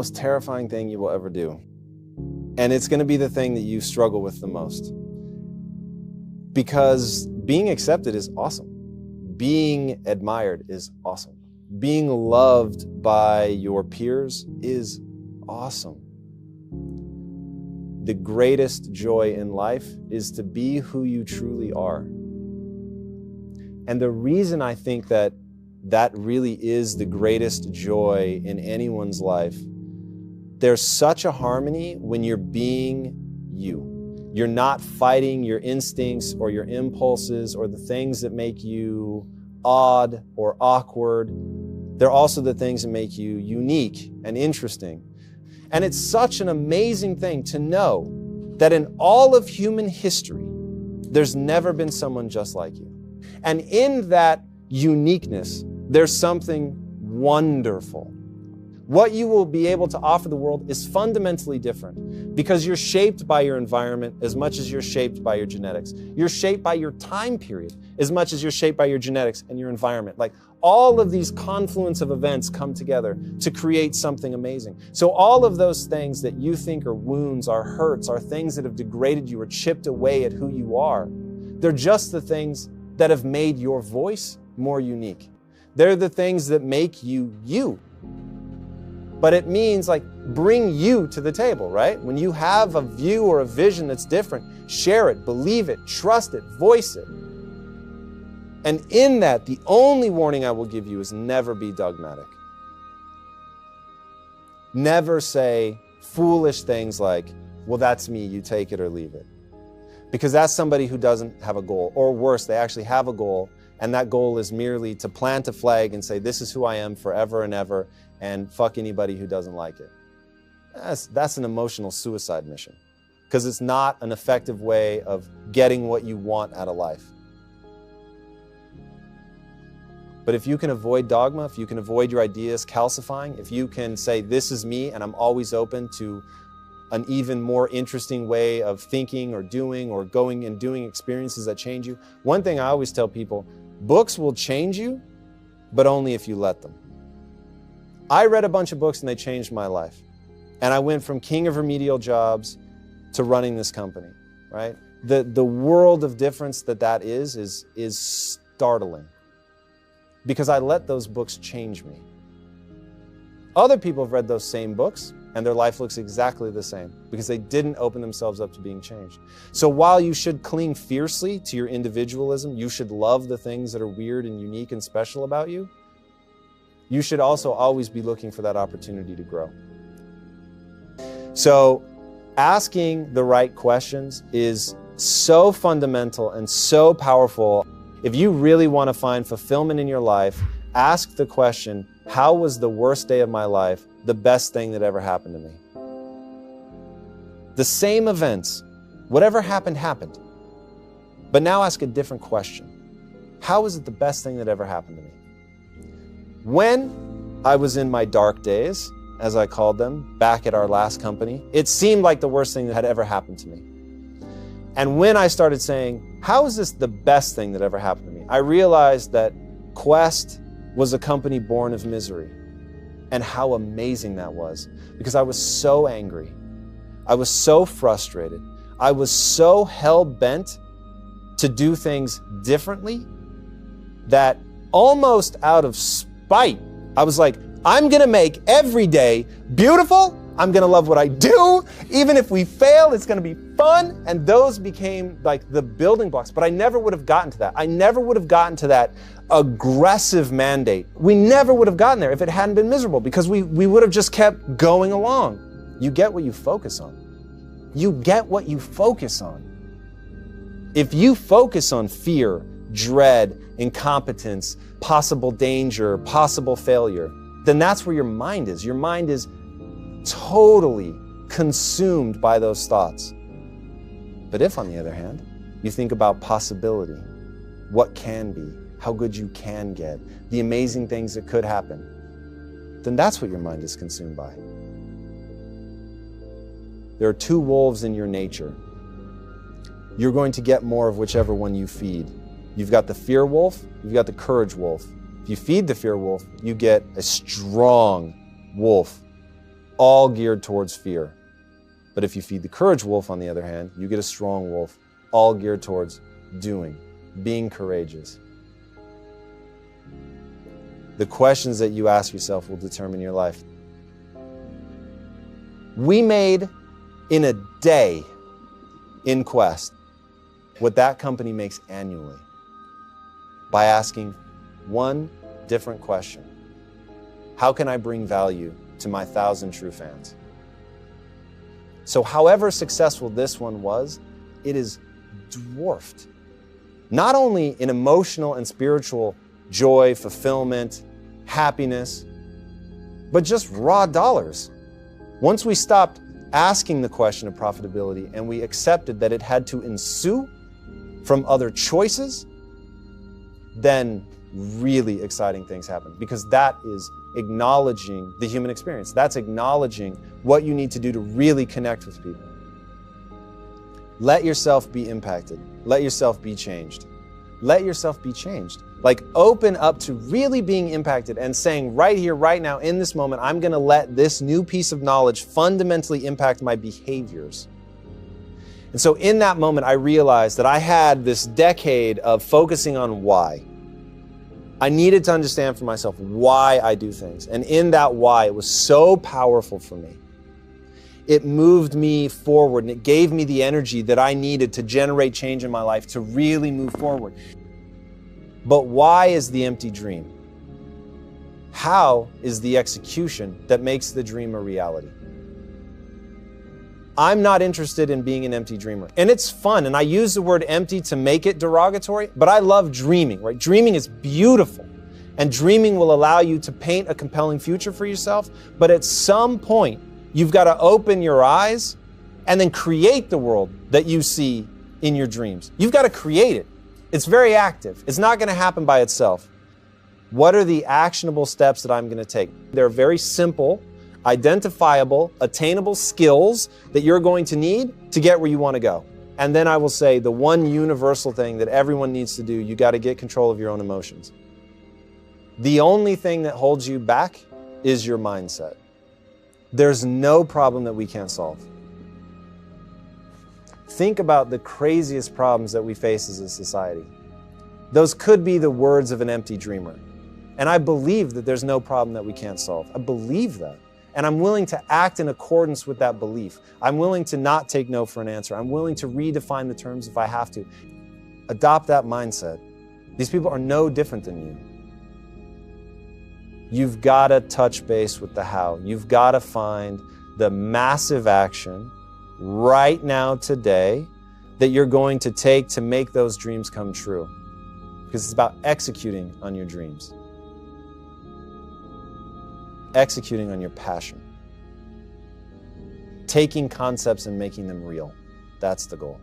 most terrifying thing you will ever do. And it's going to be the thing that you struggle with the most. Because being accepted is awesome. Being admired is awesome. Being loved by your peers is awesome. The greatest joy in life is to be who you truly are. And the reason I think that really is the greatest joy in anyone's life, there's such a harmony when you're being you. You're not fighting your instincts or your impulses or the things that make you odd or awkward. They're also the things that make you unique and interesting. And it's such an amazing thing to know that in all of human history, there's never been someone just like you. And in that uniqueness, there's something wonderful. What you will be able to offer the world is fundamentally different because you're shaped by your environment as much as you're shaped by your genetics. You're shaped by your time period as much as you're shaped by your genetics and your environment. Like all of these confluence of events come together to create something amazing. So all of those things that you think are wounds, are hurts, are things that have degraded you or chipped away at who you are, they're just the things that have made your voice more unique. They're the things that make you you. But it means like bring you to the table, right? When you have a view or a vision that's different, share it, believe it, trust it, voice it. And in that, the only warning I will give you is never be dogmatic. Never say foolish things like, well, that's me, you take it or leave it. Because that's somebody who doesn't have a goal. Or worse, they actually have a goal, and that goal is merely to plant a flag and say, this is who I am forever and ever, and fuck anybody who doesn't like it. That's an emotional suicide mission, because it's not an effective way of getting what you want out of life. But if you can avoid dogma, if you can avoid your ideas calcifying, if you can say, this is me and I'm always open to an even more interesting way of thinking or doing or going and doing experiences that change you. One thing I always tell people, books will change you, but only if you let them. I read a bunch of books and they changed my life. And I went from king of remedial jobs to running this company, right? The world of difference that is startling because I let those books change me. Other people have read those same books and their life looks exactly the same because they didn't open themselves up to being changed. So while you should cling fiercely to your individualism, you should love the things that are weird and unique and special about you, you should also always be looking for that opportunity to grow. So asking the right questions is so fundamental and so powerful. If you really want to find fulfillment in your life, ask the question, how was the worst day of my life the best thing that ever happened to me? The same events, whatever happened, happened. But now ask a different question. How was it the best thing that ever happened to me? When I was in my dark days, as I called them, back at our last company, it seemed like the worst thing that had ever happened to me. And when I started saying, how is this the best thing that ever happened to me? I realized that Quest was a company born of misery. And how amazing that was, because I was so angry. I was so frustrated. I was so hell-bent to do things differently that almost out of spite, I was like, I'm gonna make every day beautiful. I'm gonna love what I do. Even if we fail, it's gonna be fun. And those became like the building blocks. But I never would have gotten to that. I never would have gotten to that aggressive mandate. We never would have gotten there if it hadn't been miserable, because we would have just kept going along. You get what you focus on. You get what you focus on. If you focus on fear, dread, incompetence, possible danger, possible failure, then that's where your mind is. Your mind is totally consumed by those thoughts. But if, on the other hand, you think about possibility, what can be, how good you can get, the amazing things that could happen, then that's what your mind is consumed by. There are two wolves in your nature. You're going to get more of whichever one you feed. You've got the fear wolf, you've got the courage wolf. If you feed the fear wolf, you get a strong wolf, all geared towards fear. But if you feed the courage wolf, on the other hand, you get a strong wolf, all geared towards doing, being courageous. The questions that you ask yourself will determine your life. We made in a day in Quest what that company makes annually by asking one different question. How can I bring value to my 1,000 true fans? So however successful this one was, it is dwarfed. Not only in emotional and spiritual joy, fulfillment, happiness, but just raw dollars. Once we stopped asking the question of profitability and we accepted that it had to ensue from other choices, then really exciting things happen, because that is acknowledging the human experience. That's acknowledging what you need to do to really connect with people. Let yourself be impacted. Let yourself be changed. Let yourself be changed. Like, open up to really being impacted and saying right here, right now, in this moment, I'm going to let this new piece of knowledge fundamentally impact my behaviors. And so in that moment, I realized that I had this decade of focusing on why. I needed to understand for myself why I do things. And in that why, it was so powerful for me. It moved me forward and it gave me the energy that I needed to generate change in my life, to really move forward. But why is the empty dream? How is the execution that makes the dream a reality? I'm not interested in being an empty dreamer. And it's fun, and I use the word empty to make it derogatory, but I love dreaming, right? Dreaming is beautiful, and dreaming will allow you to paint a compelling future for yourself, but at some point, you've got to open your eyes and then create the world that you see in your dreams. You've got to create it. It's very active. It's not going to happen by itself. What are the actionable steps that I'm going to take? They're very simple, identifiable, attainable skills that you're going to need to get where you want to go. And then I will say the one universal thing that everyone needs to do, you got to get control of your own emotions. The only thing that holds you back is your mindset. There's no problem that we can't solve. Think about the craziest problems that we face as a society. Those could be the words of an empty dreamer. And I believe that there's no problem that we can't solve. I believe that. And I'm willing to act in accordance with that belief. I'm willing to not take no for an answer. I'm willing to redefine the terms if I have to. Adopt that mindset. These people are no different than you. You've got to touch base with the how. You've got to find the massive action right now, today, that you're going to take to make those dreams come true. Because it's about executing on your dreams. Executing on your passion. Taking concepts and making them real. That's the goal.